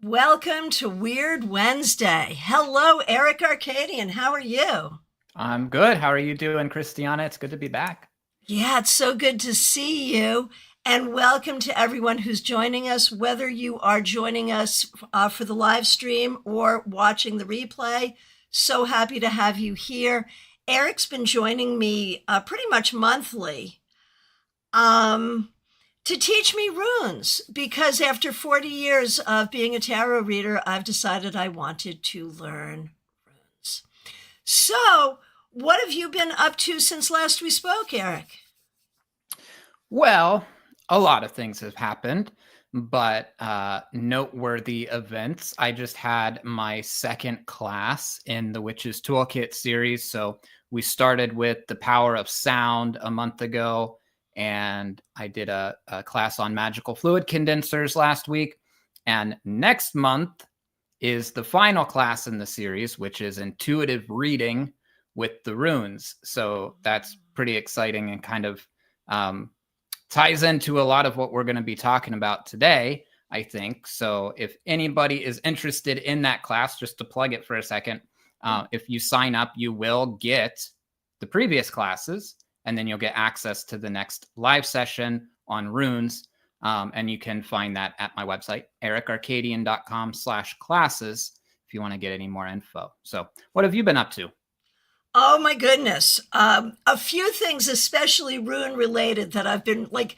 Welcome to Wyrd Wednesday. Hello, Aerik Arkadian. How are you? I'm good. How are you doing, Christiana? It's good to be back. Yeah, it's so good to see you. And welcome to everyone who's joining us, whether you are joining us for the live stream or watching the replay. So happy to have you here. Aerik's been joining me pretty much monthly to teach me runes because after 40 years of being a tarot reader, I've decided I wanted to learn runes. So, what have you been up to since last we spoke, Aerik? Well, a lot of things have happened, but noteworthy events. I just had my second class in the WitchÅs Toolkit series. So we started with the power of sound a month ago, and I did a class on magical fluid condensers last week. And next month is the final class in the series, which is intuitive reading with the runes. So that's pretty exciting and kind of ties into a lot of what we're going to be talking about today, I think. So if anybody is interested in that class, just to plug it for a second, if you sign up, you will get the previous classes, and then you'll get access to the next live session on runes. And you can find that at my website, erikarkadian.com/classes, if you want to get any more info. So what have you been up to? Oh my goodness. A few things, especially rune related, that I've been like,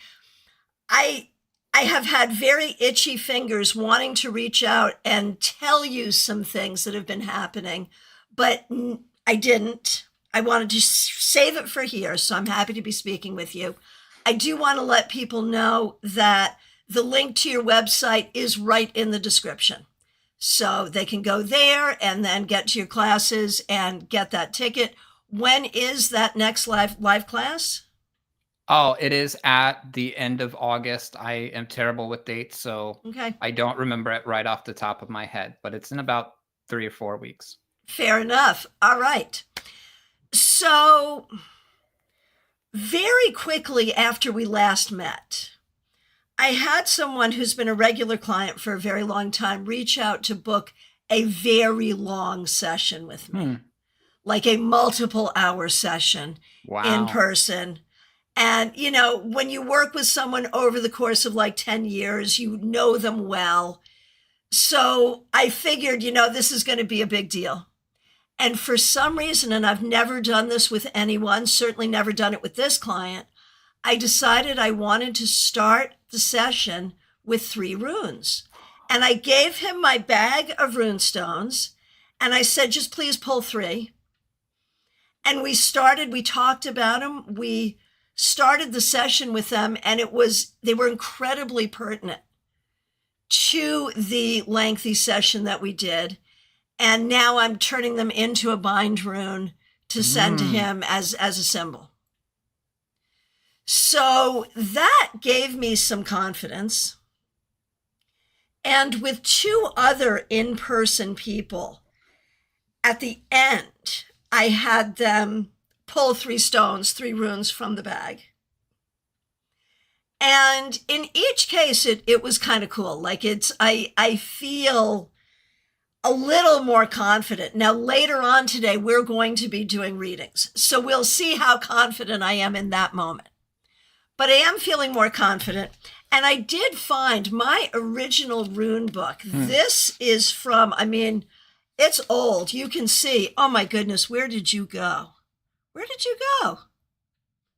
I have had very itchy fingers wanting to reach out and tell you some things that have been happening, but I didn't. I wanted to save it for here, so I'm happy to be speaking with you. I do want to let people know that the link to your website is right in the description. So they can go there and then get to your classes and get that ticket. When is that next live class? Oh, it is at the end of August. I am terrible with dates, so okay. I don't remember it right off the top of my head, but it's in about 3 or 4 weeks. Fair enough. All right. So very quickly after we last met, I had someone who's been a regular client for a very long time reach out to book a very long session with me, like a multiple hour session in person. And, you know, when you work with someone over the course of like 10 years, you know them well. So I figured, you know, this is going to be a big deal. And for some reason, and I've never done this with anyone, certainly never done it with this client, I decided I wanted to start the session with 3 runes. And I gave him my bag of rune stones, and I said, just please pull 3. And we talked about them. We started the session with them, and they were incredibly pertinent to the lengthy session that we did. And now I'm turning them into a bind rune to send to him as a symbol. So that gave me some confidence. And with 2 other in-person people, at the end, I had them pull 3 stones, 3 runes from the bag. And in each case, it was kind of cool. Like I feel a little more confident. Now, later on today, we're going to be doing readings. So we'll see how confident I am in that moment. But I am feeling more confident. And I did find my original rune book. This is from, I mean, it's old. You can see, oh my goodness, where did you go? Where did you go?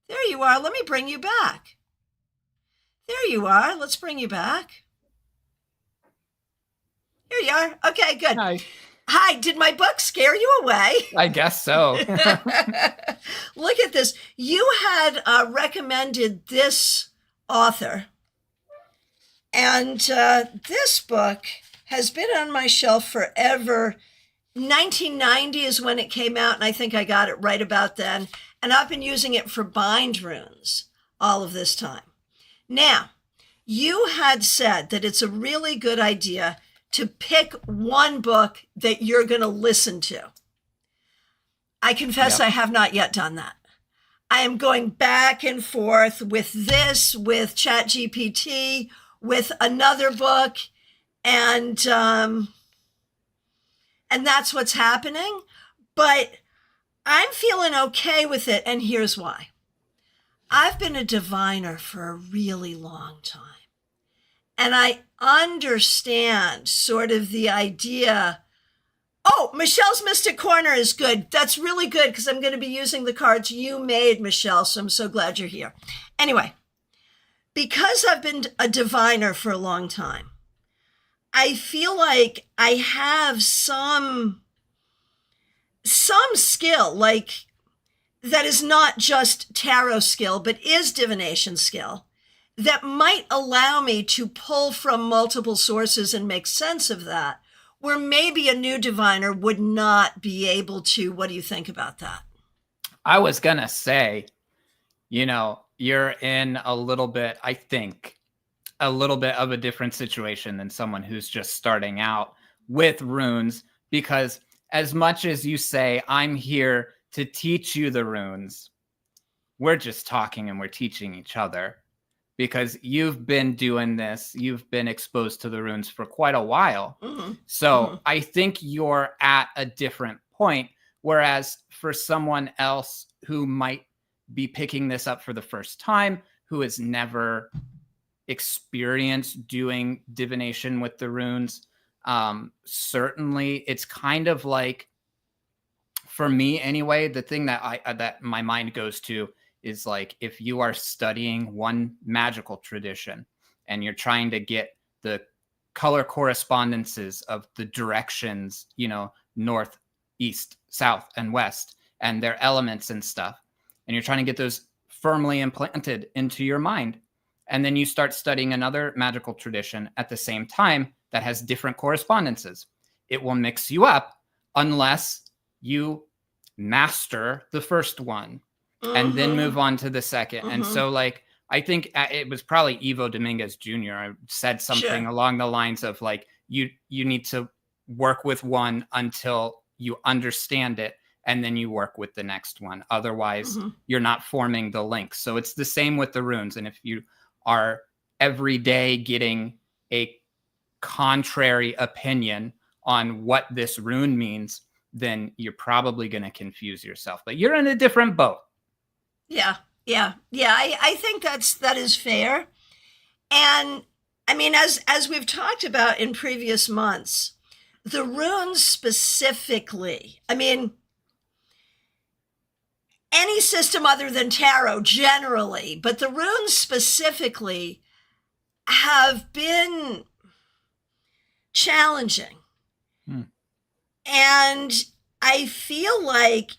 There you are. Let me bring you back. There you are. Let's bring you back. Here you are. Okay, good. Hi. Did my book scare you away? I guess so. Look at this. You had recommended this author. And this book has been on my shelf forever. 1990 is when it came out, and I think I got it right about then. And I've been using it for bind runes all of this time. Now, you had said that it's a really good idea to pick one book that you're going to listen to. I confess I have not yet done that. I am going back and forth with this, with ChatGPT, with another book, And that's what's happening. But I'm feeling okay with it. And here's why. I've been a diviner for a really long time. And I understand sort of the idea. Oh, Michelle's Mystic Corner is good. That's really good because I'm going to be using the cards you made, Michelle. So I'm so glad you're here. Anyway, because I've been a diviner for a long time, I feel like I have some skill, like that is not just tarot skill, but is divination skill that might allow me to pull from multiple sources and make sense of that, where maybe a new diviner would not be able to. What do you think about that? I was going to say, you're in a little bit, I think, a little bit of a different situation than someone who's just starting out with runes, because as much as you say, I'm here to teach you the runes, we're just talking and we're teaching each other, because you've been doing this, you've been exposed to the runes for quite a while. Mm-hmm. So I think you're at a different point, whereas for someone else who might be picking this up for the first time, who has never experienced doing divination with the runes, certainly it's kind of like, for me anyway, the thing that that my mind goes to is like, if you are studying one magical tradition and you're trying to get the color correspondences of the directions, north, east, south, and west, and their elements and stuff, and you're trying to get those firmly implanted into your mind, and then you start studying another magical tradition at the same time that has different correspondences, it will mix you up unless you master the first one and then move on to the second. And so, like, I think it was probably Ivo Dominguez Jr. I said something along the lines of like, you need to work with one until you understand it, and then you work with the next one. Otherwise, you're not forming the link. So it's the same with the runes. And if you are every day getting a contrary opinion on what this rune means, then you're probably going to confuse yourself. But you're in a different boat. Yeah. I think that is fair. And I mean, as we've talked about in previous months, the runes specifically, I mean, any system other than tarot generally, but the runes specifically have been challenging. And I feel like,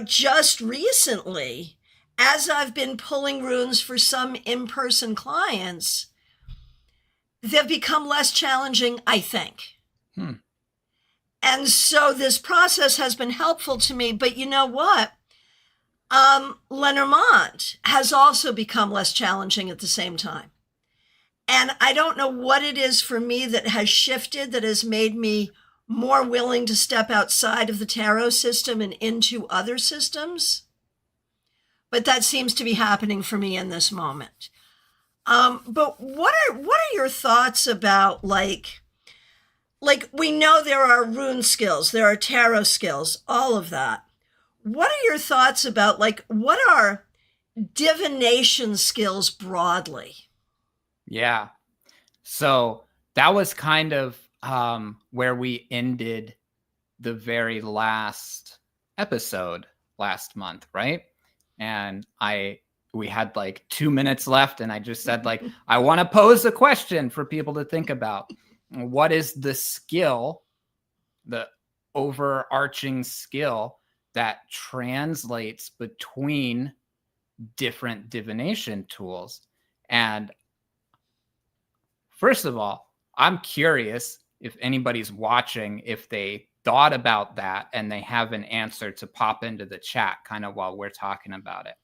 just recently, as I've been pulling runes for some in-person clients, they've become less challenging, I think. And so this process has been helpful to me. But you know what? Lenormand has also become less challenging at the same time. And I don't know what it is for me that has shifted, that has made me more willing to step outside of the tarot system and into other systems. But that seems to be happening for me in this moment. But what are your thoughts about like we know there are rune skills, there are tarot skills, all of that. What are your thoughts about what are divination skills broadly? Yeah. So that was kind of where we ended the very last episode last month, right? And we had like 2 minutes left, and I just said, like, I want to pose a question for people to think about. What is the skill, the overarching skill that translates between different divination tools? And first of all, I'm curious if anybody's watching, if they thought about that and they have an answer to pop into the chat kind of while we're talking about it.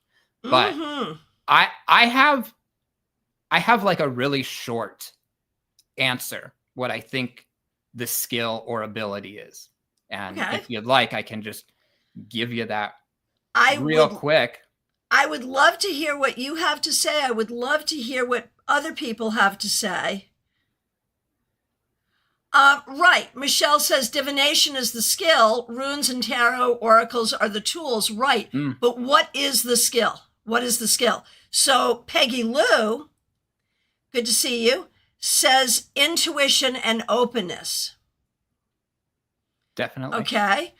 But I have like a really short answer, what I think the skill or ability is. And if you'd like, I can just give you that real quick. I would love to hear what you have to say. I would love to hear what other people have to say. Right. Michelle says divination is the skill. Runes and tarot oracles are the tools. Right. But what is the skill? What is the skill? So Peggy Lou, good to see you, says intuition and openness. Definitely. Okay.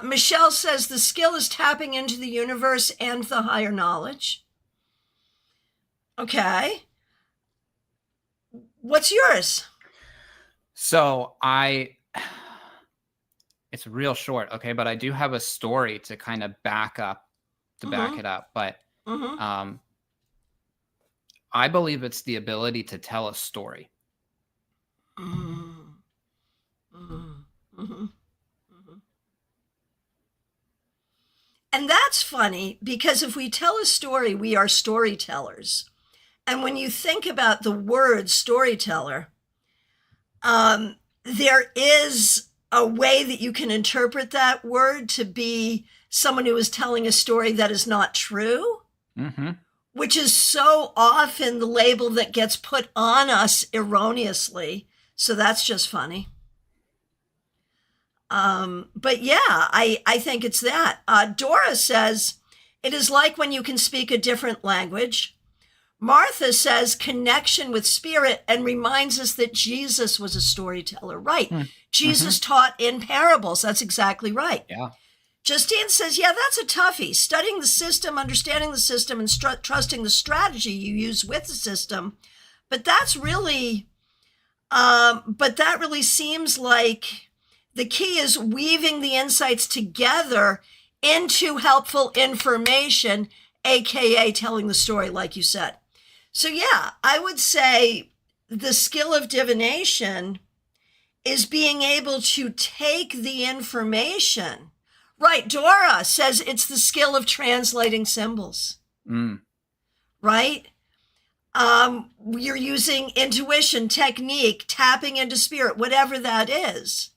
Michelle says the skill is tapping into the universe and the higher knowledge. Okay. What's yours? So it's real short, okay, but I do have a story to kind of back it up. But I believe it's the ability to tell a story. And that's funny because if we tell a story, we are storytellers. And when you think about the word storyteller, there is a way that you can interpret that word to be someone who is telling a story that is not true, which is so often the label that gets put on us erroneously. So that's just funny. But yeah, I think it's that. Dora says, it is like when you can speak a different language. Martha says connection with spirit and reminds us that Jesus was a storyteller. Right. Jesus taught in parables. That's exactly right. Yeah. Justine says, yeah, that's a toughie. Studying the system, understanding the system, and trusting the strategy you use with the system. But that's really, that really seems like the key is weaving the insights together into helpful information, AKA telling the story, like you said. So yeah, I would say the skill of divination is being able to take the information. Right, Dora says it's the skill of translating symbols. Right? You're using intuition, technique, tapping into spirit, whatever that is.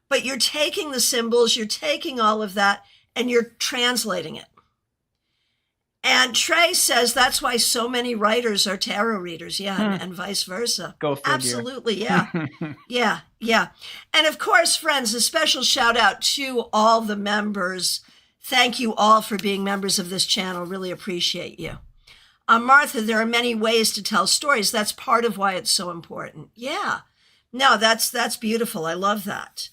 But you're taking the symbols, you're taking all of that, and you're translating it. And Trey says that's why so many writers are tarot readers, and vice versa. Go figure. Absolutely, yeah. Yeah. And of course, friends, a special shout out to all the members. Thank you all for being members of this channel. Really appreciate you. Martha, there are many ways to tell stories. That's part of why it's so important. Yeah. No, that's beautiful. I love that.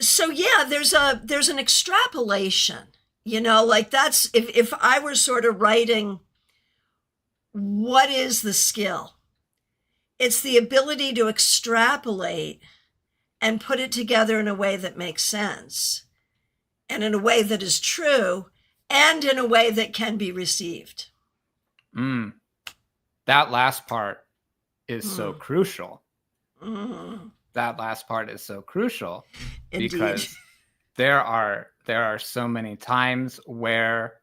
So yeah, there's an extrapolation, like that's, if I were sort of writing, what is the skill? It's the ability to extrapolate and put it together in a way that makes sense and in a way that is true and in a way that can be received. That last part is so crucial. That last part is so crucial. Indeed. Because there are so many times where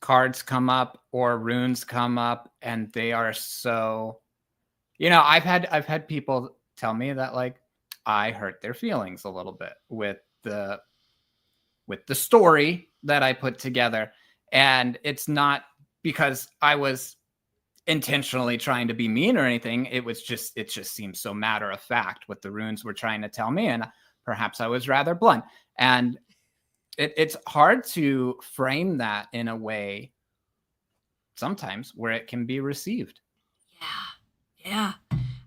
cards come up or runes come up and they are so, I've had people tell me that like I hurt their feelings a little bit with the story that I put together, and it's not because I was intentionally trying to be mean or anything. It just seemed so matter of fact what the runes were trying to tell me, and perhaps I was rather blunt. And it's hard to frame that in a way sometimes where it can be received. Yeah,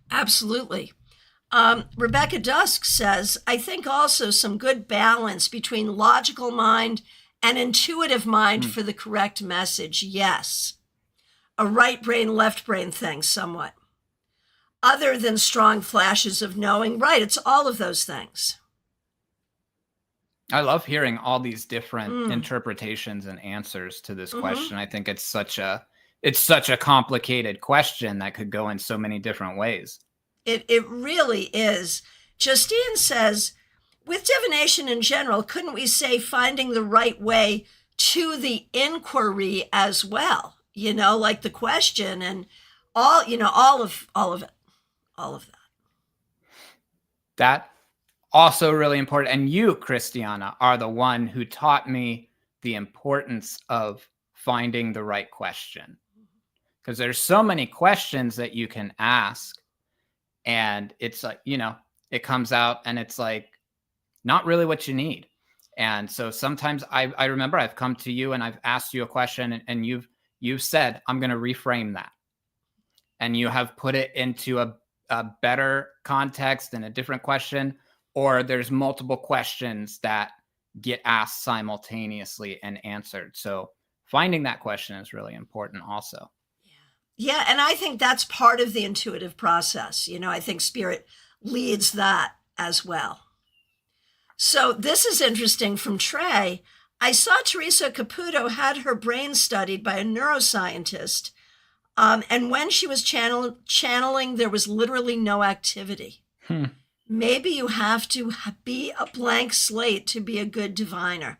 absolutely. Rebecca Dusk says, I think also some good balance between logical mind and intuitive mind for the correct message. Yes. A right brain, left brain thing somewhat. Other than strong flashes of knowing. Right, it's all of those things. I love hearing all these different interpretations and answers to this question. I think it's such a complicated question that could go in so many different ways. It really is. Justine says, with divination in general, couldn't we say finding the right way to the inquiry as well? Like the question and all of that. That also really important. And you, Christiana, are the one who taught me the importance of finding the right question. because there's so many questions that you can ask, and it's like, it comes out and it's like not really what you need. And so sometimes I remember I've come to you and I've asked you a question, and you've said, I'm going to reframe that. And you have put it into a better context and a different question, or there's multiple questions that get asked simultaneously and answered. So finding that question is really important also. Yeah, and I think that's part of the intuitive process. I think spirit leads that as well. So this is interesting from Trey. I saw Teresa Caputo had her brain studied by a neuroscientist, and when she was channeling, there was literally no activity. Maybe you have to be a blank slate to be a good diviner.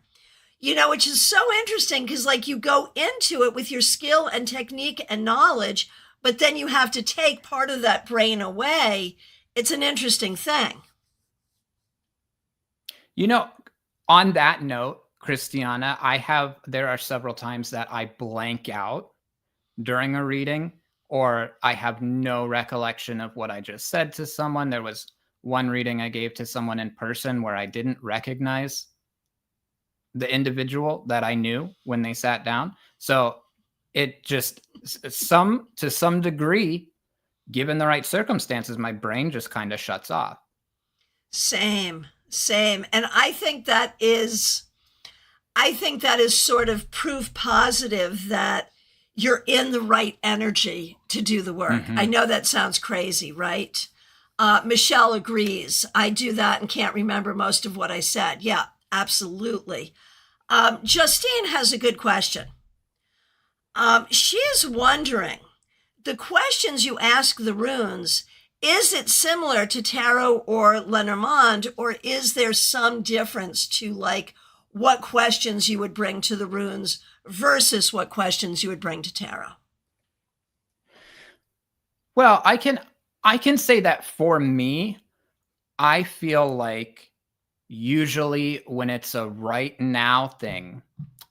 Which is so interesting, because like you go into it with your skill and technique and knowledge, but then you have to take part of that brain away. It's an interesting thing. On that note, Christiana, there are several times that I blank out during a reading, or I have no recollection of what I just said to someone. There was one reading I gave to someone in person where I didn't recognize the individual that I knew when they sat down. So it just, to some degree, given the right circumstances, my brain just kind of shuts off. Same. And I think that is sort of proof positive that you're in the right energy to do the work. Mm-hmm. I know that sounds crazy, right? Michelle agrees. I do that and can't remember most of what I said. Yeah, absolutely. Justine has a good question. She is wondering, the questions you ask the runes, is it similar to tarot or Lenormand, or is there some difference to like what questions you would bring to the runes versus what questions you would bring to tarot? Well, I can say that for me, I feel like usually when it's a right now thing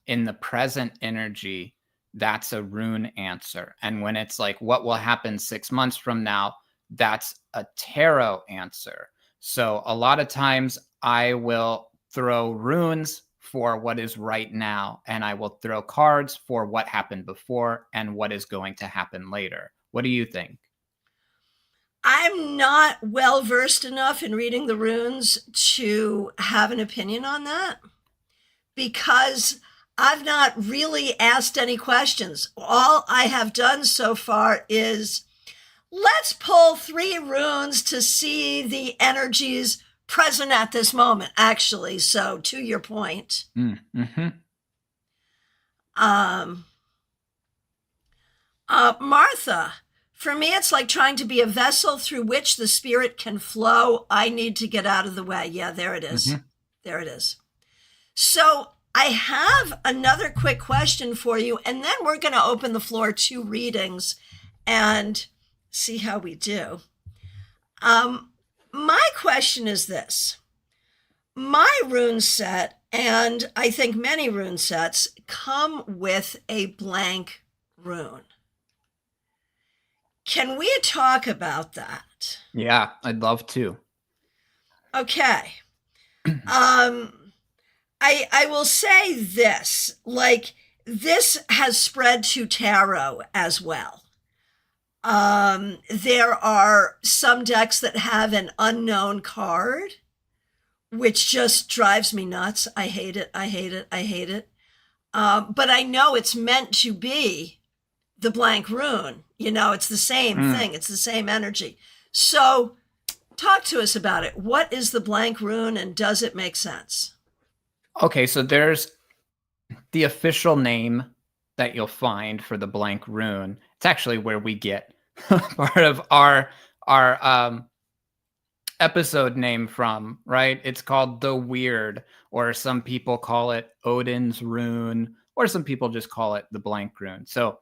in the present energy, that's a rune answer. And when it's like what will happen 6 months from now, that's a tarot answer. So a lot of times I will throw runes for what is right now, and I will throw cards for what happened before and what is going to happen later. What do you think? I'm not well versed enough in reading the runes to have an opinion on that, because I've not really asked any questions. All I have done so far is let's pull 3 runes to see the energies present at this moment, actually. So to your point. Mm-hmm. Martha, for me, it's like trying to be a vessel through which the spirit can flow. I need to get out of the way. Yeah, there it is. Mm-hmm. There it is. So I have another quick question for you, and then we're going to open the floor to readings and see how we do. My question is this. My rune set, and I think many rune sets, come with a blank rune. Can we talk about that? Yeah, I'd love to. Okay. I will say this, like this has spread to tarot as well. There are some decks that have an unknown card, which just drives me nuts. I hate it. But I know it's meant to be the blank rune. It's the same thing. It's the same energy. So talk to us about it. What is the blank rune, and does it make sense? Okay, so there's the official name that you'll find for the blank rune. It's actually where we get part of our episode name from, right? It's called the Wyrd, or some people call it Odin's rune, or some people just call it the blank rune. So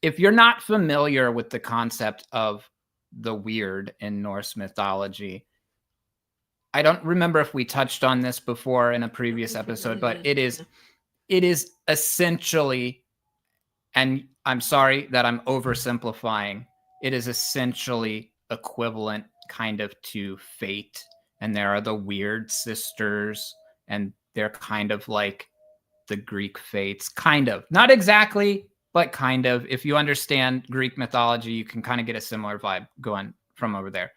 if you're not familiar with the concept of the Wyrd in Norse mythology, I don't remember if we touched on this before in a previous episode, but it is essentially and I'm sorry that I'm oversimplifying, it is essentially equivalent kind of to fate. And there are the Wyrd sisters, and they're kind of like the Greek fates, kind of. Not exactly, but kind of. If you understand Greek mythology, you can kind of get a similar vibe going from over there.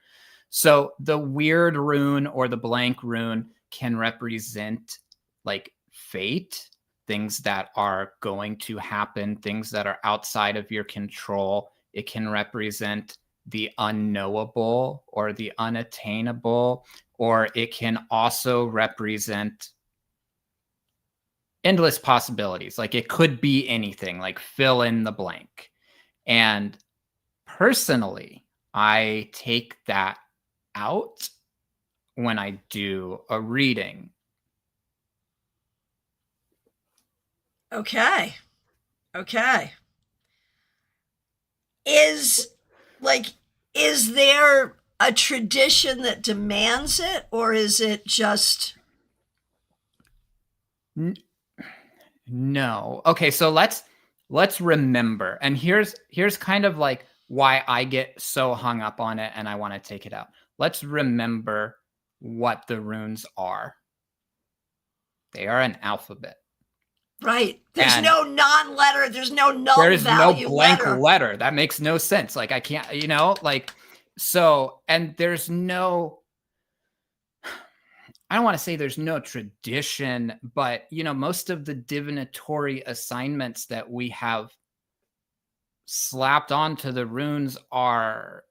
So the Wyrd rune or the blank rune can represent like fate, things that are going to happen, things that are outside of your control. It can represent the unknowable or the unattainable, or it can also represent endless possibilities. Like it could be anything, like fill in the blank. And personally, I take that out when I do a reading. Okay. Okay. Is there a tradition that demands it, or is it just No. Okay, so let's remember. And here's kind of like why I get so hung up on it and I want to take it out. Let's remember what the runes are. They are an alphabet. right? There's And no non-letter, there's no null there's no value blank letter. letter. That makes no sense. Like I can't, like so, and there's no, I don't want to say there's no tradition, but most of the divinatory assignments that we have slapped onto the runes are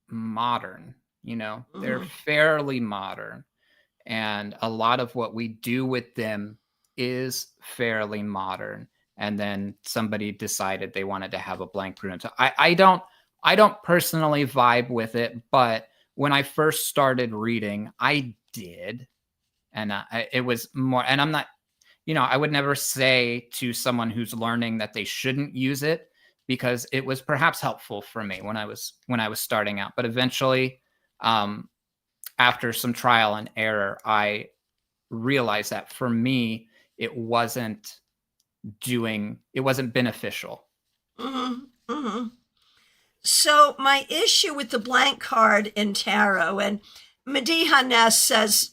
modern. They're fairly modern, and a lot of what we do with them is fairly modern. And then somebody decided they wanted to have a blank rune. So I don't personally vibe with it, but when I first started reading, I did. And it was more, and I'm not, I would never say to someone who's learning that they shouldn't use it, because it was perhaps helpful for me when I was starting out. But eventually, after some trial and error, I realized that for me, it wasn't beneficial. So my issue with the blank card in tarot, and Mediha Ness says,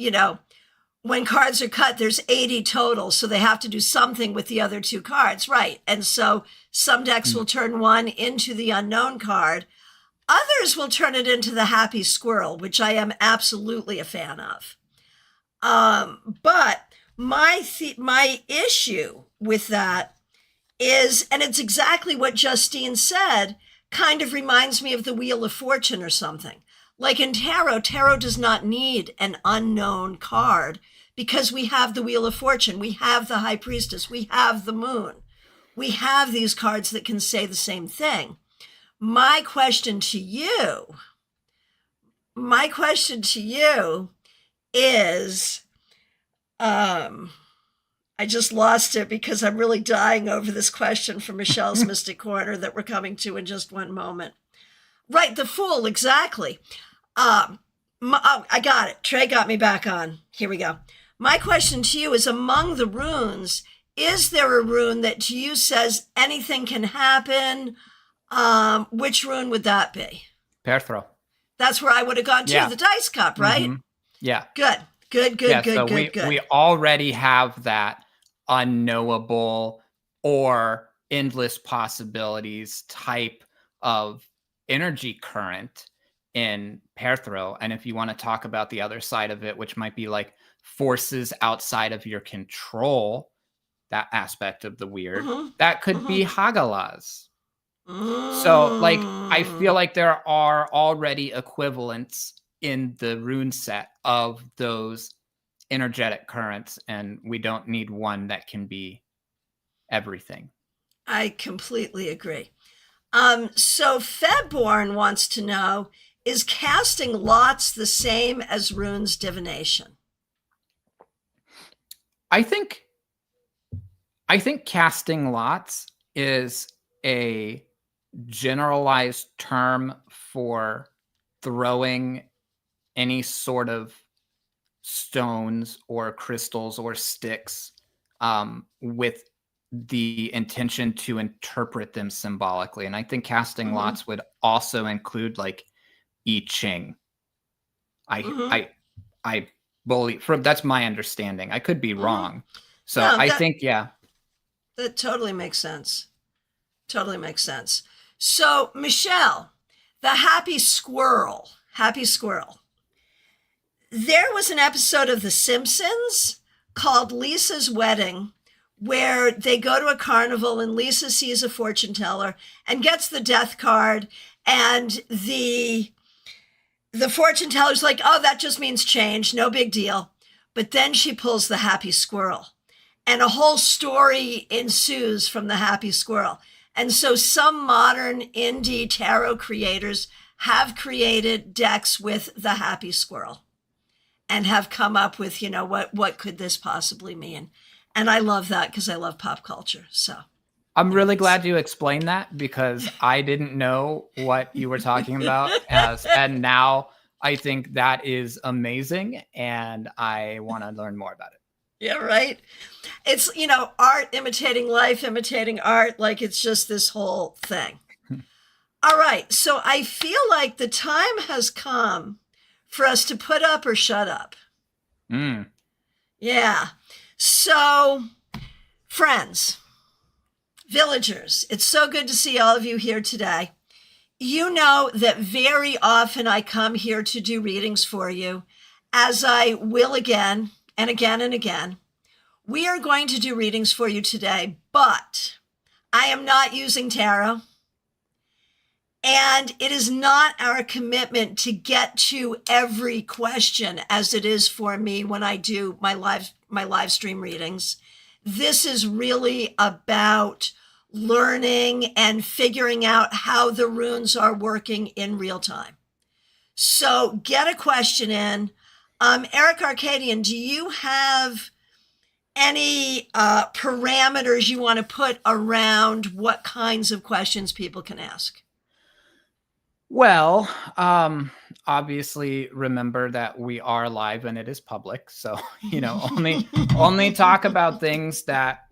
when cards are cut, there's 80 total, so they have to do something with the other 2 cards, right? And so some decks will turn one into the unknown card. Others will turn it into the happy squirrel, which I am absolutely a fan of. But my issue with that is, and it's exactly what Justine said, kind of reminds me of the Wheel of Fortune or something. Like in tarot does not need an unknown card, because we have the Wheel of Fortune, we have the High Priestess, we have the Moon. We have these cards that can say the same thing. My question to you is, I just lost it because I'm really dying over this question from Michelle's Mystic Corner that we're coming to in just one moment. Right, the Fool, exactly. I got it. Trey got me back on. Here we go. My question to you is, among the runes, is there a rune that to you says anything can happen? Which rune would that be? Perthro. That's where I would have gone to. Yeah. The dice cup, right? Mm-hmm. Yeah. Good. So we already have that unknowable or endless possibilities type of energy current in Perthro. And if you want to talk about the other side of it, which might be like forces outside of your control, that aspect of the Wyrd, that could be Hagalaz. So like, I feel like there are already equivalents in the rune set of those energetic currents, and we don't need one that can be everything. I completely agree. So Fedborn wants to know, is casting lots the same as runes divination? I think casting lots is a generalized term for throwing any sort of stones or crystals or sticks with the intention to interpret them symbolically. And I think casting lots would also include like I Ching. I believe that's my understanding. I could be wrong. So No, I think, yeah. That totally makes sense. Totally makes sense. So, Michelle, the happy squirrel. There was an episode of The Simpsons called Lisa's Wedding where they go to a carnival and Lisa sees a fortune teller and gets the death card, and the fortune teller's like, oh, that just means change, no big deal. But then she pulls the happy squirrel, and a whole story ensues from the happy squirrel. And so some modern indie tarot creators have created decks with the happy squirrel and have come up with, what could this possibly mean? And I love that because I love pop culture. So I'm really glad you explained that, because I didn't know what you were talking about and now I think that is amazing and I want to learn more about it. Yeah, right. It's, art imitating life, imitating art. Like, it's just this whole thing. All right. So I feel like the time has come for us to put up or shut up. Yeah. So, friends, villagers, it's so good to see all of you here today. You know that very often I come here to do readings for you, as I will again and again and again. We are going to do readings for you today, but I am not using tarot. And it is not our commitment to get to every question as it is for me when I do my live stream readings. This is really about learning and figuring out how the runes are working in real time. So get a question in. Aerik Arkadian, do you have any parameters you want to put around what kinds of questions people can ask? Well, obviously remember that we are live and it is public. So, only talk about things that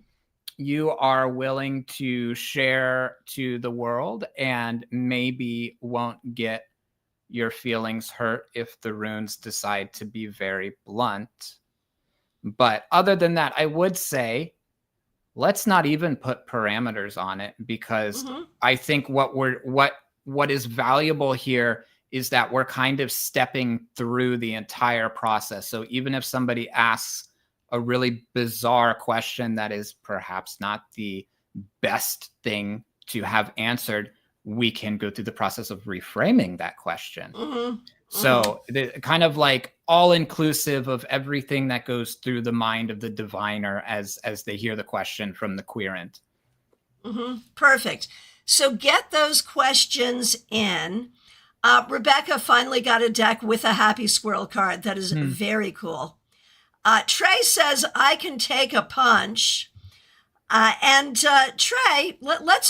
you are willing to share to the world and maybe won't get your feelings hurt if the runes decide to be very blunt. But other than that, I would say, let's not even put parameters on it, because I think what is valuable here is that we're kind of stepping through the entire process. So even if somebody asks a really bizarre question that is perhaps not the best thing to have answered, we can go through the process of reframing that question. So kind of like all inclusive of everything that goes through the mind of the diviner as they hear the question from the querent. Perfect. So get those questions in. Rebecca finally got a deck with a happy squirrel card. That is very cool. Trey says, I can take a punch. And Trey,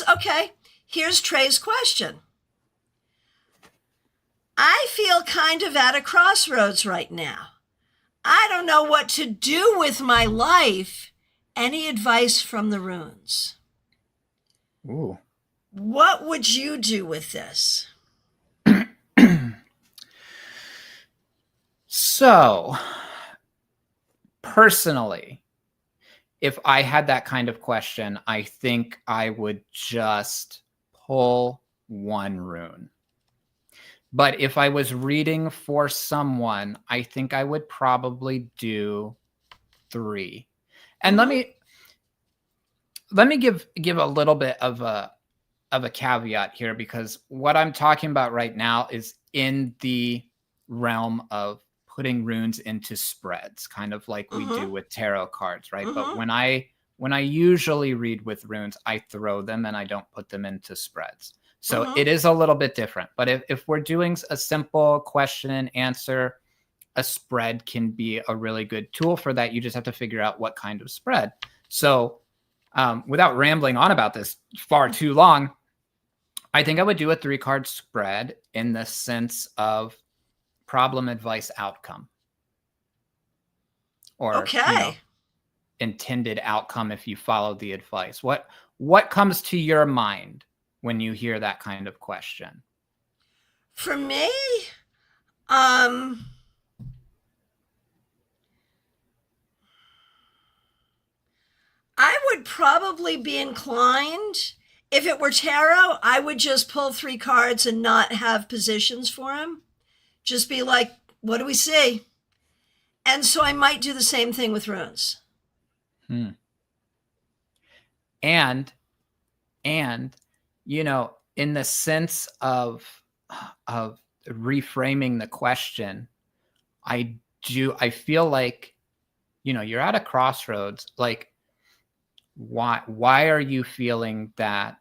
okay, here's Trey's question. I feel kind of at a crossroads right now. I don't know what to do with my life. Any advice from the runes? Ooh. What would you do with this? So, personally, if I had that kind of question, I think I would just pull one rune. But if I was reading for someone, I think I would probably do 3. And let me give a little bit of a caveat here, because what I'm talking about right now is in the realm of putting runes into spreads, kind of like we do with tarot cards, right? But when I usually read with runes, I throw them and I don't put them into spreads. So it is a little bit different. But if we're doing a simple question and answer, a spread can be a really good tool for that. You just have to figure out what kind of spread. So without rambling on about this far too long, I think I would do a 3-card spread in the sense of problem, advice, outcome. Or, okay. intended outcome if you follow the advice? What comes to your mind when you hear that kind of question? For me, I would probably be inclined, if it were tarot, I would just pull 3 cards and not have positions for him. Just be like, what do we see? And so I might do the same thing with runes. And you know, in the sense of reframing the question, I feel like, you know, you're at a crossroads. Like, why are you feeling that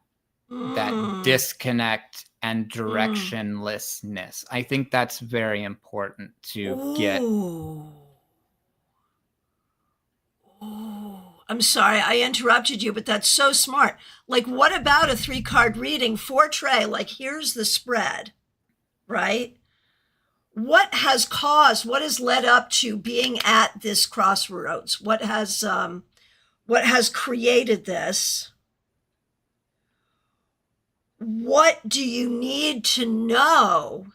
disconnect and directionlessness? I think that's very important to get. I'm sorry, I interrupted you, but that's so smart. Like, what about a 3-card reading for Trey? Like, here's the spread, right? What has led up to being at this crossroads? What has created this? What do you need to know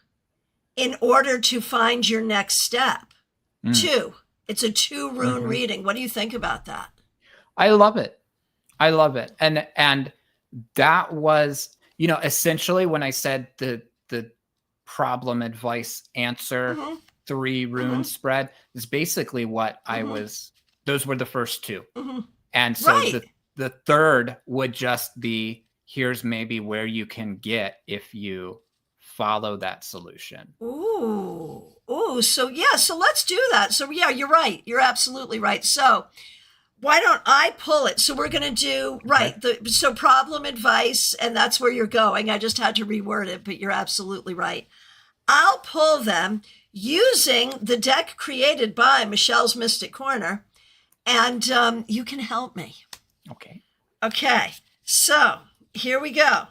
in order to find your next step? 2. It's a 2 rune reading. What do you think about that? I love it. And that was, you know, essentially when I said the problem, advice, answer, 3 rune spread is basically what I was, those were the first 2. And so the third would just be, here's maybe where you can get if you follow that solution. So let's do that. So yeah, you're right. You're absolutely right. So why don't I pull it? So we're going to do, so problem, advice, and that's where you're going. I just had to reword it, but you're absolutely right. I'll pull them using the deck created by Michelle's Mystic Corner, and you can help me. Okay. So here we go.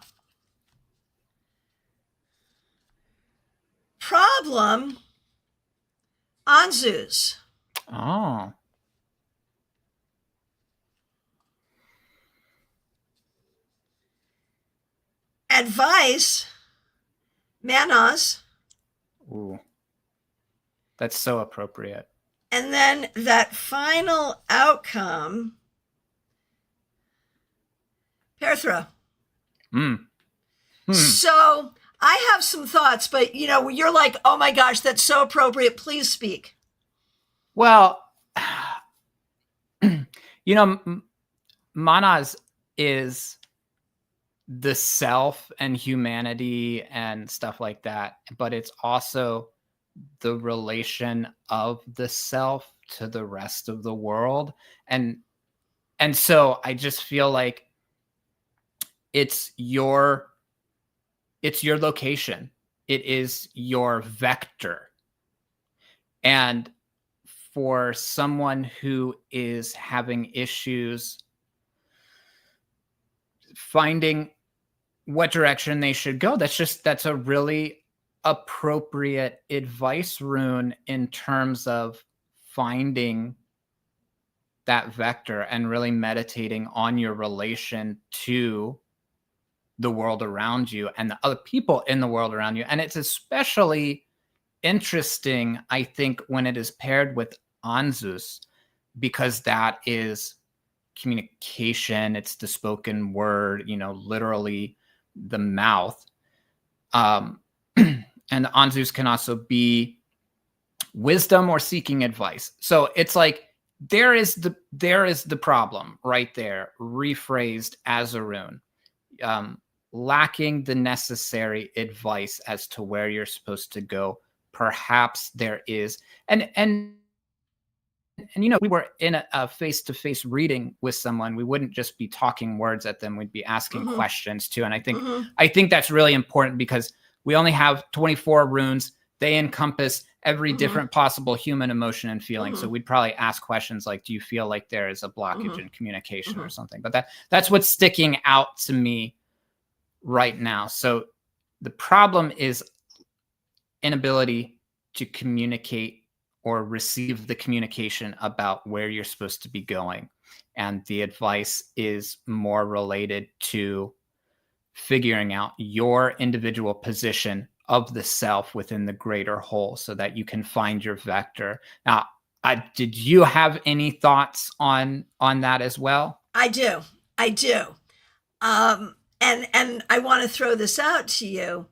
Problem, Anzus. Oh. Advice, Manas. Ooh. That's so appropriate. And then that final outcome, Perthro. So I have some thoughts, but you know, you're like, oh my gosh, that's so appropriate. Please speak. Well, you know, Manas is the self and humanity and stuff like that, but it's also the relation of the self to the rest of the world. And so I just feel like it's your location. It is your vector. And for someone who is having issues finding what direction they should go, that's a really appropriate advice rune in terms of finding that vector and really meditating on your relation to the world around you and the other people in the world around you. And it's especially interesting, I think, when it is paired with Anzus, because that is communication. It's the spoken word, you know, literally the mouth. And Anzus can also be wisdom or seeking advice. So it's like there is the problem right there, rephrased as a rune, lacking the necessary advice as to where you're supposed to go. Perhaps there is, and you know, we were in a face-to-face reading with someone. We wouldn't just be talking words at them. We'd be asking questions too. And I think that's really important because we only have 24 runes. They encompass every different possible human emotion and feeling. So we'd probably ask questions like, do you feel like there is a blockage in communication or something? But that's what's sticking out to me right now. So the problem is inability to communicate or receive the communication about where you're supposed to be going. And the advice is more related to figuring out your individual position of the self within the greater whole so that you can find your vector. Now, did you have any thoughts on that as well? I do. And I want to throw this out to you.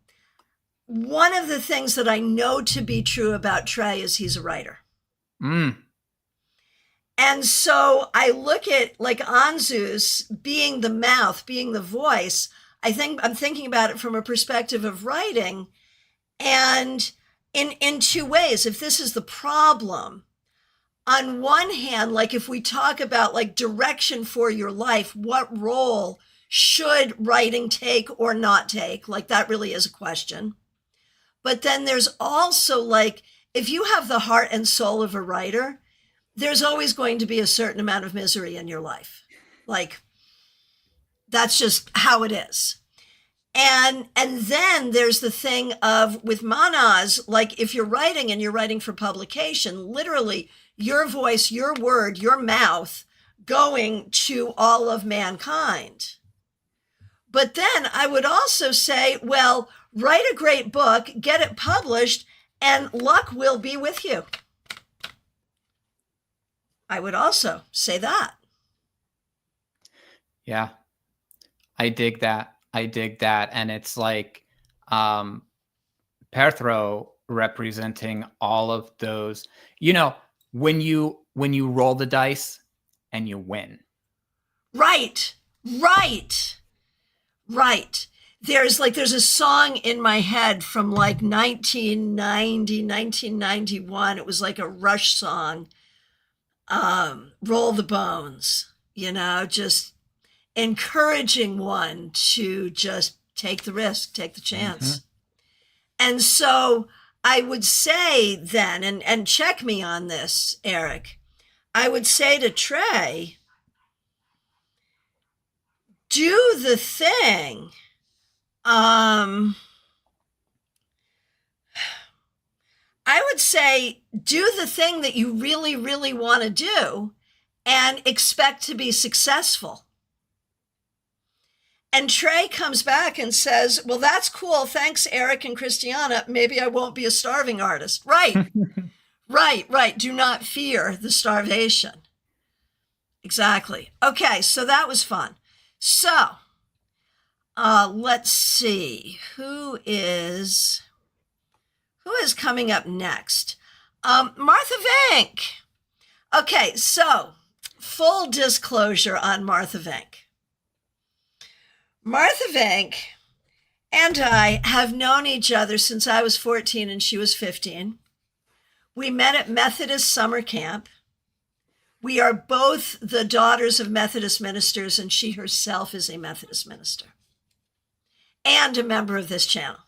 One of the things that I know to be true about Trey is he's a writer. And so I look at like Anzu's being the mouth, being the voice. I'm thinking about it from a perspective of writing, and in two ways. If this is the problem, on one hand, like if we talk about like direction for your life, what role should writing take or not take? Like that really is a question. But then there's also like, if you have the heart and soul of a writer, there's always going to be a certain amount of misery in your life. Like that's just how it is. And then there's the thing of with Manaz, like if you're writing and you're writing for publication, literally your voice, your word, your mouth going to all of mankind. But then I would also say, well, write a great book, get it published, and luck will be with you. I would also say that. Yeah, I dig that. And it's like Perthro representing all of those, when you roll the dice and you win. Right. There's a song in my head from like 1990, 1991. It was like a Rush song. Roll the bones, just encouraging one to just take the risk, take the chance. And so I would say then, and check me on this, Aerik, I would say to Trey, do the thing. I would say do the thing that you really, really want to do and expect to be successful. And Trey comes back and says, well, that's cool. Thanks, Aerik and Christiana. Maybe I won't be a starving artist. Right. Right. Do not fear the starvation. Exactly. Okay, so that was fun. So let's see. Who is coming up next? Martha Vank. Okay, so full disclosure on Martha Vank. Martha Vank and I have known each other since I was 14 and she was 15. We met at Methodist summer camp. We are both the daughters of Methodist ministers, and she herself is a Methodist minister and a member of this channel.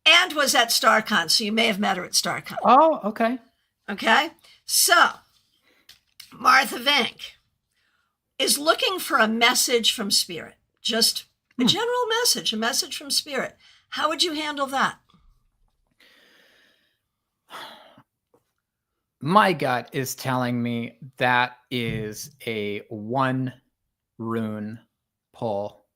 And was at StaarCon, so you may have met her at StaarCon. Oh, okay. Okay, so Martha Vank is looking for a message from Spirit, just a general message, a message from Spirit. How would you handle that? My gut is telling me that is a 1 rune pull.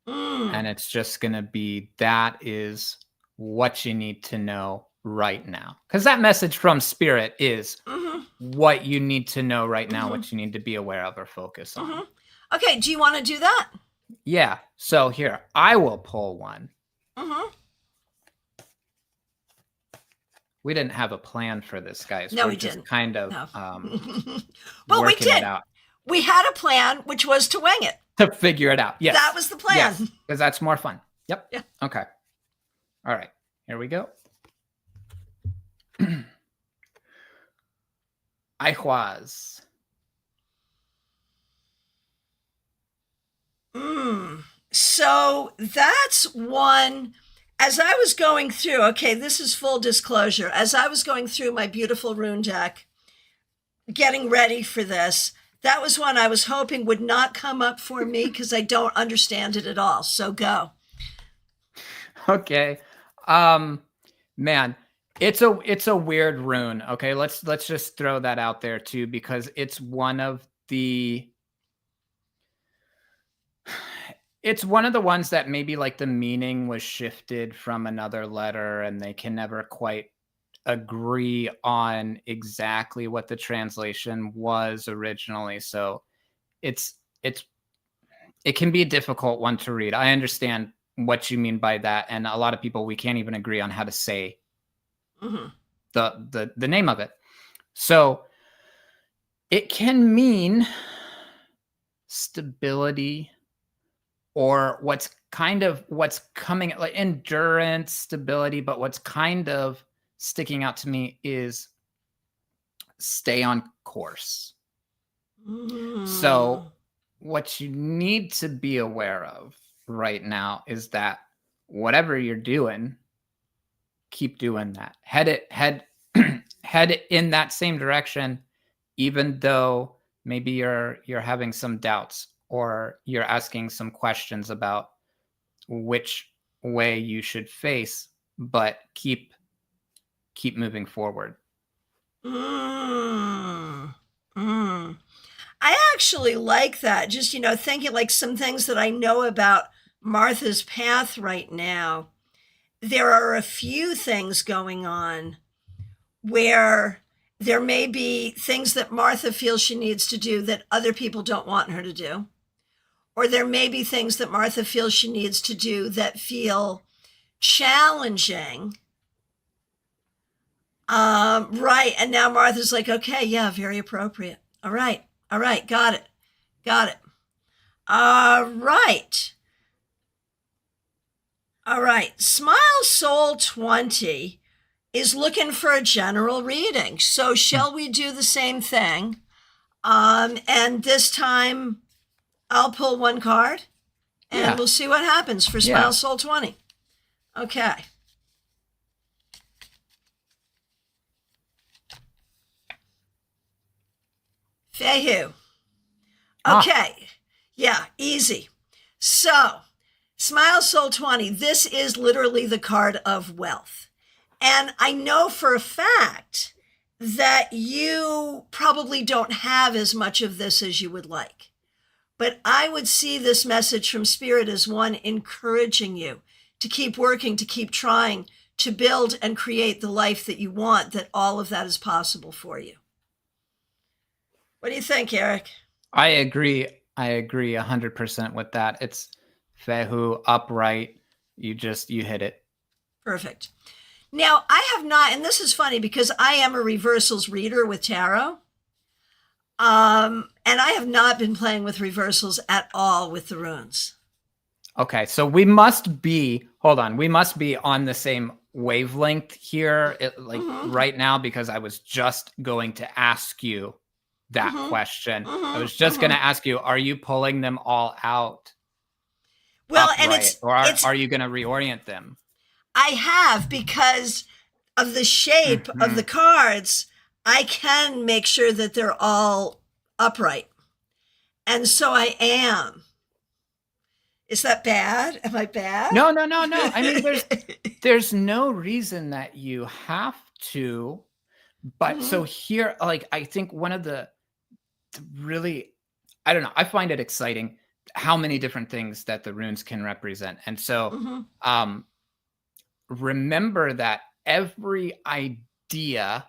And it's just going to be, that is what you need to know right now. Because that message from Spirit is what you need to know right now, what you need to be aware of or focus on. Okay, do you want to do that? Yeah, so here, I will pull one. We didn't have a plan for this, guys. No, We're we just didn't. kind of well, we working did. it out. We had a plan, which was to wing it. To figure it out. Yes. That was the plan. Yes, because that's more fun. Yep. Yeah. Okay. All right. Here we go. Aihuaz. So that's one. As I was going through, okay, this is full disclosure. As I was going through my beautiful rune deck, getting ready for this, that was one I was hoping would not come up for me because I don't understand it at all. So go. Okay. Man, It's a weird rune. Okay, let's just throw that out there too, because it's one of the ones that maybe like the meaning was shifted from another letter and they can never quite agree on exactly what the translation was originally. So it's it can be a difficult one to read. I understand what you mean by that, and a lot of people, we can't even agree on how to say the name of it. So it can mean stability, or what's coming, like endurance, stability, but what's kind of sticking out to me is stay on course. So what you need to be aware of right now is that whatever you're doing, keep doing that. Head in that same direction, even though maybe you're having some doubts or you're asking some questions about which way you should face, but keep moving forward. I actually like that. Just, thinking like some things that I know about Martha's path right now. There are a few things going on where there may be things that Martha feels she needs to do that other people don't want her to do. Or there may be things that Martha feels she needs to do that feel challenging. Right. And now Martha's like, okay, yeah, very appropriate. All right. Got it. All right. Smile Soul 20 is looking for a general reading. So shall we do the same thing? And this time I'll pull one card and we'll see what happens for Smile Soul 20. Okay. Fehu. Okay. Yeah, easy. So, Smile Soul 20, this is literally the card of wealth. And I know for a fact that you probably don't have as much of this as you would like. But I would see this message from Spirit as one encouraging you to keep working, to keep trying, to build and create the life that you want, that all of that is possible for you. What do you think, Aerik? I agree 100% with that. It's Fehu, upright. You hit it. Perfect. Now, I have not, and this is funny because I am a reversals reader with tarot. And I have not been playing with reversals at all with the runes. Okay, so we must be on the same wavelength here, right now, because I was just going to ask you that question. I was just going to ask you, are you pulling them all out? Well, upright, are you going to reorient them? I have, because of the shape of the cards, I can make sure that they're all upright. And so I am. Is that bad? Am I bad? No. I mean, there's no reason that you have to. But so here, like, I think one of the really, I don't know, I find it exciting how many different things that the runes can represent. And so remember that every idea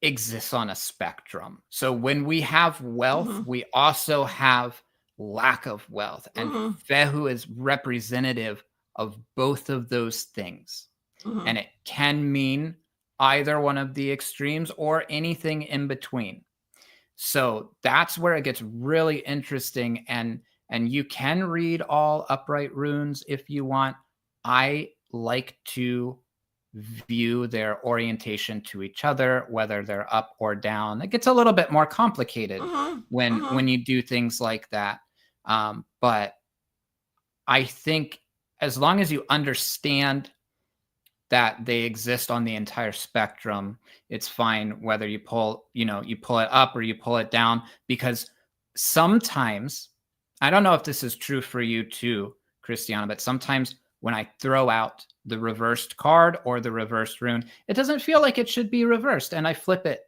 exists on a spectrum. So when we have wealth, we also have lack of wealth. And Fehu is representative of both of those things. And it can mean either one of the extremes or anything in between. So that's where it gets really interesting. And you can read all upright runes if you want. I like to view their orientation to each other, whether they're up or down. It gets a little bit more complicated when you do things like that. But I think as long as you understand that they exist on the entire spectrum, it's fine whether you pull it up or you pull it down, because sometimes, I don't know if this is true for you too, Christiana, but sometimes when I throw out the reversed card or the reversed rune, it doesn't feel like it should be reversed. And I flip it.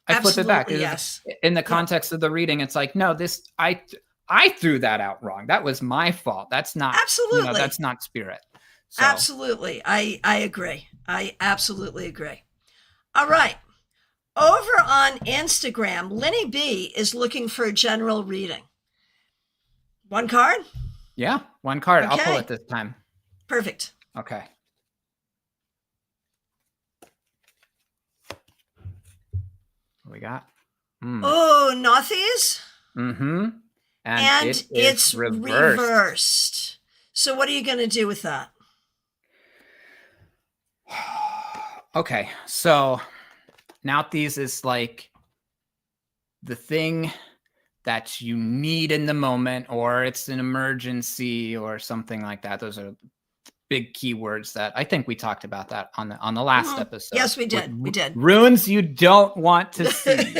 I flip it back. Absolutely, yes. In the context of the reading, it's like, no, I threw that out wrong. That was my fault. That's not, Absolutely. that's not spirit. So. Absolutely. I agree. I absolutely agree. All right. Over on Instagram, Lenny B is looking for a general reading. One card? Yeah, one card. Okay. I'll pull it this time. Perfect. Okay. What we got? Oh, Nothies? Mm-hmm. And it's reversed. So what are you going to do with that? Okay, so Nothies is like the thing that you need in the moment, or it's an emergency or something like that. Those are big keywords that I think we talked about that on the last episode. Yes, we did. We did. Runes you don't want to see,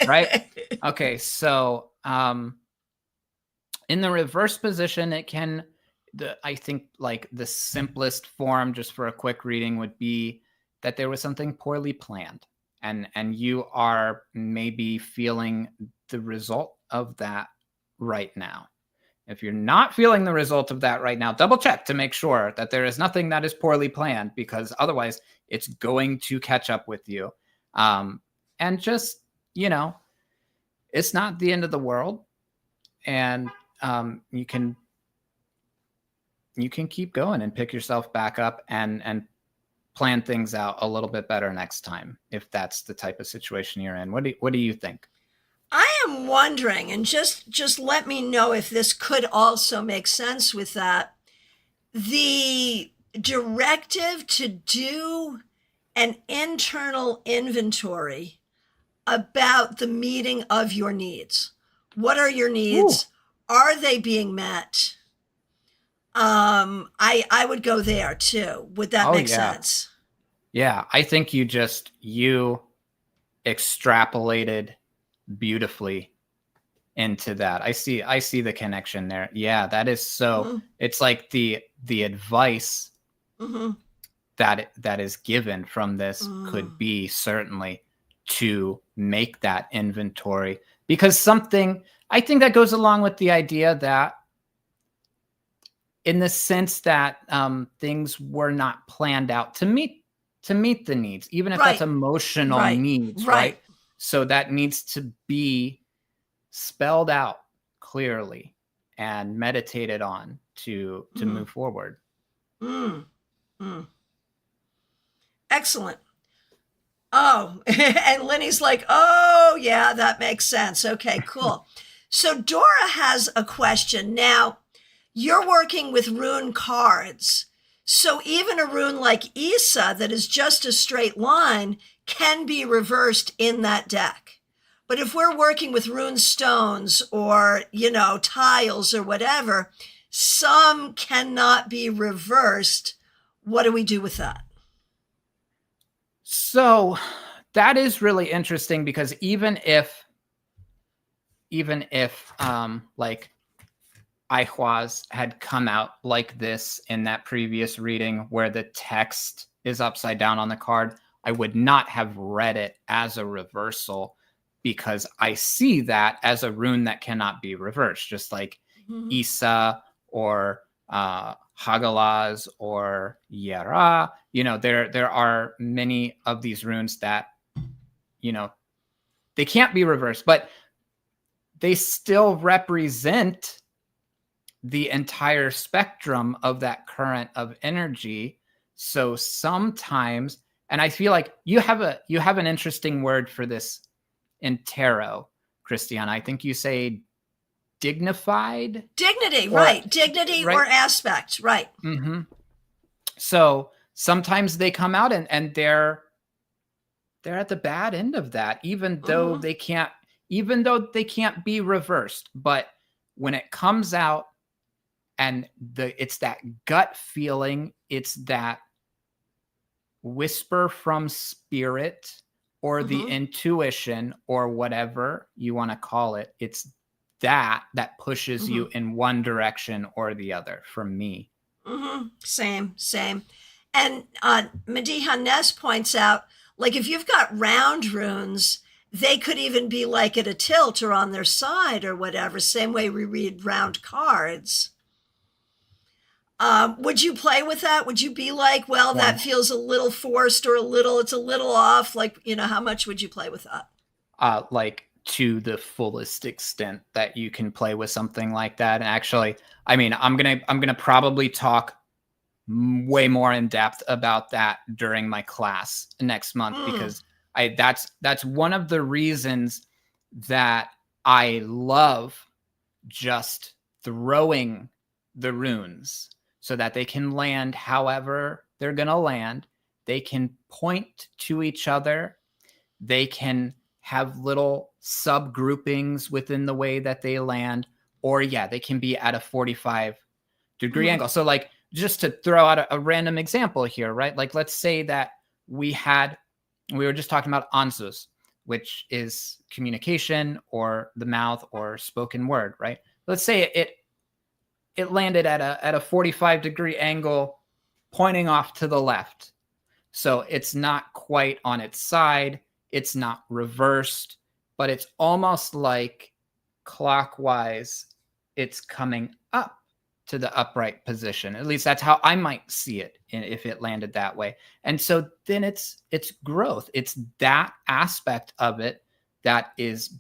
right? Okay, so in the reverse position, it can, I think like the simplest form just for a quick reading would be that there was something poorly planned, and you are maybe feeling the result of that right now. If you're not feeling the result of that right now, double check to make sure that there is nothing that is poorly planned, because otherwise it's going to catch up with you. And just, it's not the end of the world. And you can keep going and pick yourself back up and plan things out a little bit better next time, if that's the type of situation you're in. What do you think? I am wondering, and just let me know if this could also make sense with that. The directive to do an internal inventory about the meeting of your needs. What are your needs? Ooh. Are they being met? I would go there too. Would that make sense? Yeah, I think you extrapolated beautifully into that. I see the connection there. Yeah, that is so. It's like the advice that is given from this could be certainly to make that inventory, because something I think that goes along with the idea that, in the sense that things were not planned out to meet the needs, even if that's emotional needs, right? So that needs to be spelled out clearly and meditated on to move forward. Excellent. Oh, and Lenny's like, oh yeah, that makes sense. Okay, cool. So Dora has a question. Now, you're working with rune cards. So even a rune like Isa that is just a straight line can be reversed in that deck. But if we're working with rune stones or, tiles or whatever, some cannot be reversed. What do we do with that? So that is really interesting, because even if like Aihwaz had come out like this in that previous reading where the text is upside down on the card, I would not have read it as a reversal, because I see that as a rune that cannot be reversed, just like Isa or Hagalaz or Yera. There are many of these runes that, they can't be reversed, but they still represent the entire spectrum of that current of energy. So sometimes, and I feel like you have an interesting word for this in tarot, Christiana. I think you say dignified? Dignity, right. Dignity or aspect, right. So sometimes they come out and they're at the bad end of that, even though they can't be reversed. But when it comes out, and it's that gut feeling, it's that whisper from spirit, or the intuition, or whatever you want to call it, it's that pushes you in one direction or the other, for me. Same. And Mediha Ness points out, like if you've got round runes, they could even be like at a tilt or on their side or whatever, same way we read round cards. Would you play with that? Would you be like, well, that feels a little forced or it's a little off? Like, how much would you play with that? Like to the fullest extent that you can play with something like that. And actually, I mean, I'm gonna probably talk way more in depth about that during my class next month, because that's one of the reasons that I love just throwing the runes so that they can land however they're going to land. They can point to each other. They can have little subgroupings within the way that they land, or they can be at a 45-degree angle. So like, just to throw out a random example here, right? Like, let's say that we were just talking about Anzus, which is communication or the mouth or spoken word, right? Let's say it landed at a 45-degree angle pointing off to the left. So it's not quite on its side. It's not reversed, but it's almost like clockwise. It's coming up to the upright position. At least that's how I might see it if it landed that way. And so then it's growth. It's that aspect of it that is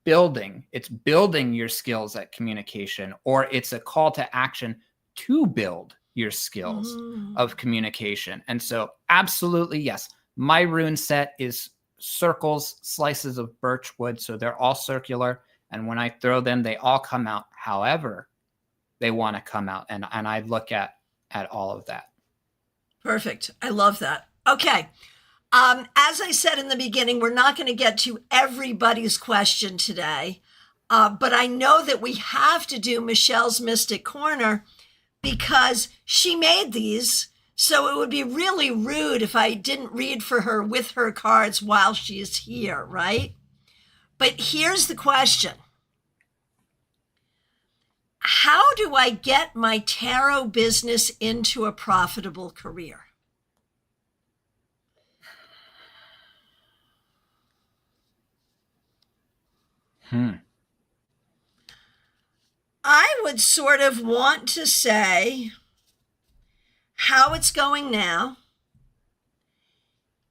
building. It's building your skills at communication, or it's a call to action to build your skills of communication. And so absolutely, yes, my rune set is circles, slices of birch wood. So they're all circular. And when I throw them, they all come out however they want to come out. And I look at all of that. Perfect. I love that. Okay. As I said in the beginning, we're not going to get to everybody's question today, but I know that we have to do Michelle's Mystic Corner because she made these. So it would be really rude if I didn't read for her with her cards while she is here, right? But here's the question. How do I get my tarot business into a profitable career? I would sort of want to say how it's going now.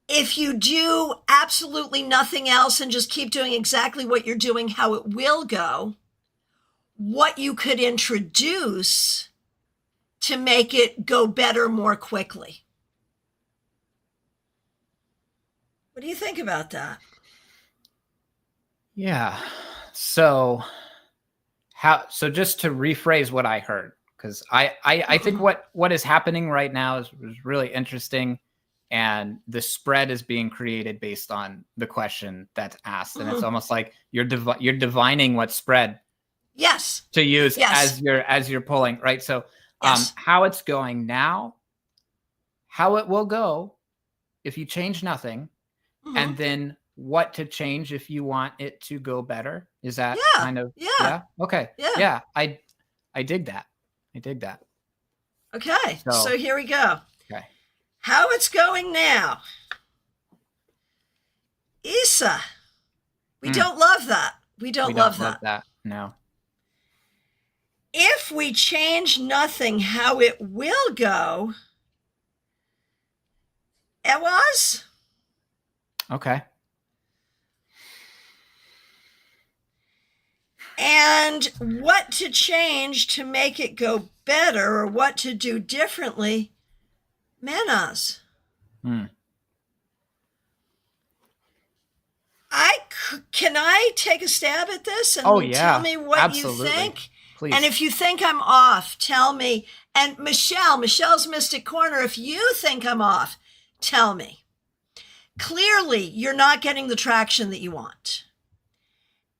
If you do absolutely nothing else and just keep doing exactly what you're doing, how it will go, what you could introduce to make it go better more quickly. What do you think about that? Yeah. So just to rephrase what I heard, because I think what is happening right now is really interesting, and the spread is being created based on the question that's asked, and it's almost like you're divining what spread to use as you're pulling, right? So how it's going now, how it will go if you change nothing, and then what to change if you want it to go better. Is that kind of okay? Yeah. I dig that. Okay, so here we go. Okay. How it's going now. Isa, we don't love that. We don't love that. No. If we change nothing, how it will go. It was. Okay. And what to change to make it go better, or what to do differently. Menas. Can I take a stab at this and tell me what you think? Please. And if you think I'm off, tell me. And Michelle's Mystic Corner, if you think I'm off, tell me. Clearly, you're not getting the traction that you want.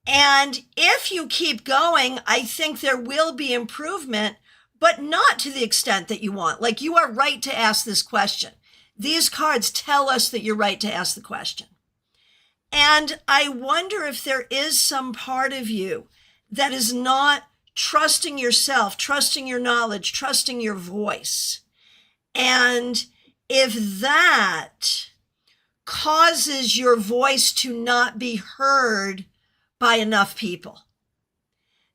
And if you keep going, I think there will be improvement, but not to the extent that you want. Like, you are right to ask this question. These cards tell us that you're right to ask the question. And I wonder if there is some part of you that is not trusting yourself, trusting your knowledge, trusting your voice. And if that causes your voice to not be heard by enough people,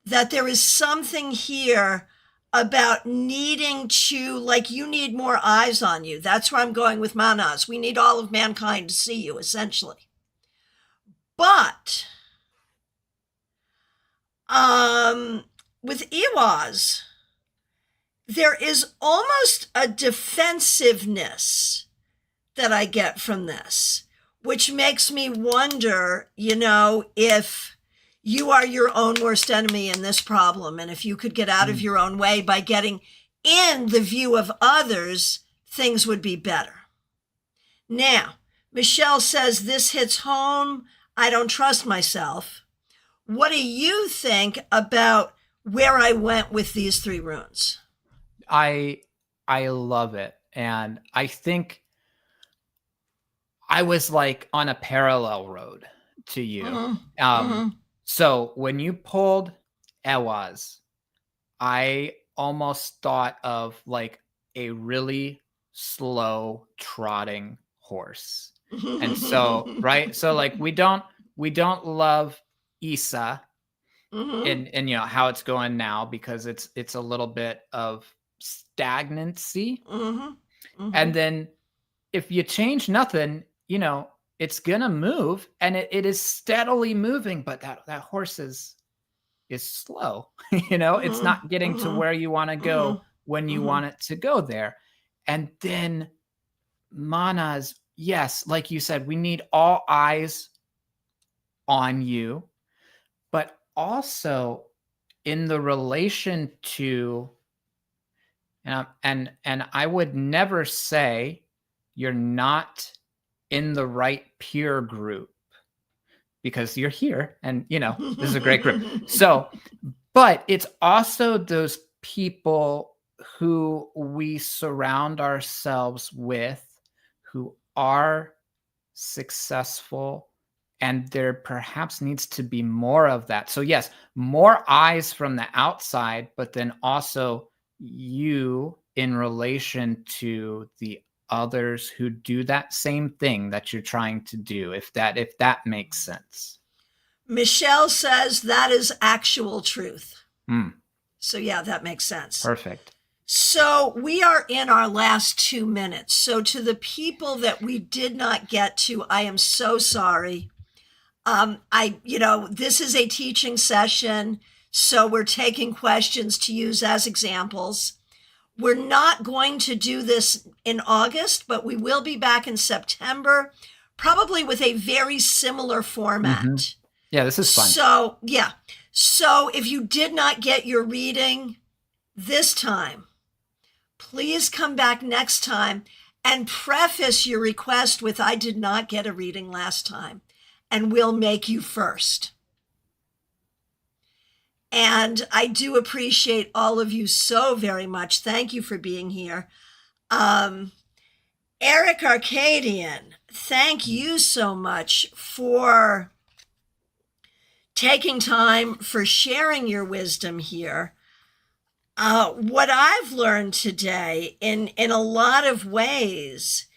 that there is something here about needing to, like, you need more eyes on you. That's where I'm going with manas. We need all of mankind to see you, essentially. But with Iwas, there is almost a defensiveness that I get from this, which makes me wonder, if you are your own worst enemy in this problem. And if you could get out of your own way by getting in the view of others, things would be better. Now, Michelle says, this hits home. I don't trust myself. What do you think about where I went with these 3 runes? I love it. And I think I was like on a parallel road to you. So when you pulled Ewas, I almost thought of like a really slow trotting horse. And so, right. So like, we don't love Isa and how it's going now, because it's a little bit of stagnancy. And then if you change nothing, it's gonna move, and it is steadily moving, but that horse is slow. It's not getting to where you want to go when you want it to go there. And then manas, yes, like you said, we need all eyes on you, but also in the relation to, and I would never say you're not in the right peer group, because you're here and this is a great group. So, but it's also those people who we surround ourselves with who are successful, and there perhaps needs to be more of that. So yes, more eyes from the outside, but then also you in relation to the others who do that same thing that you're trying to do, if that makes sense. Michelle says that is actual truth. So yeah, that makes sense. Perfect. So we are in our last 2 minutes. So to the people that we did not get to, I am so sorry. This is a teaching session, so we're taking questions to use as examples. We're not going to do this in August, but we will be back in September, probably with a very similar format. Yeah, this is fun. So, yeah. So if you did not get your reading this time, please come back next time and preface your request with, I did not get a reading last time, and we'll make you first. And I do appreciate all of you so very much. Thank you for being here. Aerik Arkadian, thank you so much for taking time, for sharing your wisdom here. What I've learned today in a lot of ways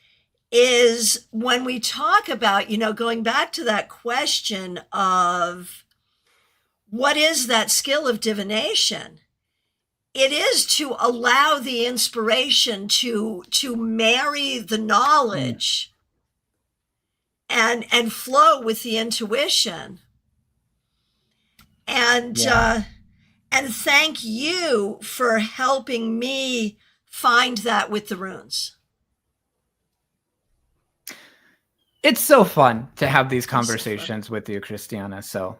is when we talk about, going back to that question of what is that skill of divination? It is to allow the inspiration to marry the knowledge and flow with the intuition. And thank you for helping me find that with the runes. It's so fun to have these conversations with you, Christiana. So,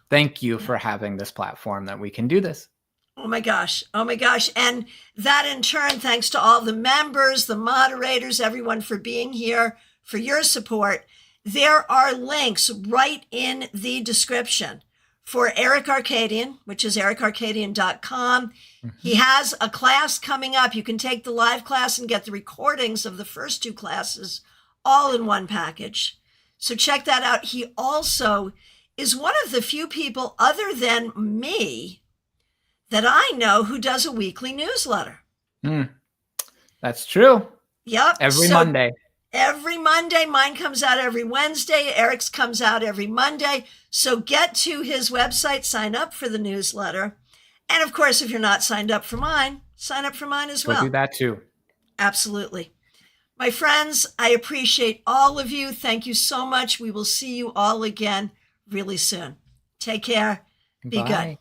thank you for having this platform that we can do this. Oh my gosh. And that in turn, thanks to all the members, the moderators, everyone for being here, for your support. There are links right in the description for Aerik Arkadian, which is aerikarkadian.com. He has a class coming up. You can take the live class and get the recordings of the first 2 classes all in one package. So check that out. He also is one of the few people other than me that I know who does a weekly newsletter. That's true. Yep. Every Monday. Every Monday. Mine comes out every Wednesday. Eric's comes out every Monday. So get to his website, sign up for the newsletter. And of course, if you're not signed up for mine, sign up for mine as well. We'll do that too. Absolutely. My friends, I appreciate all of you. Thank you so much. We will see you all again really soon. Take care. Be good.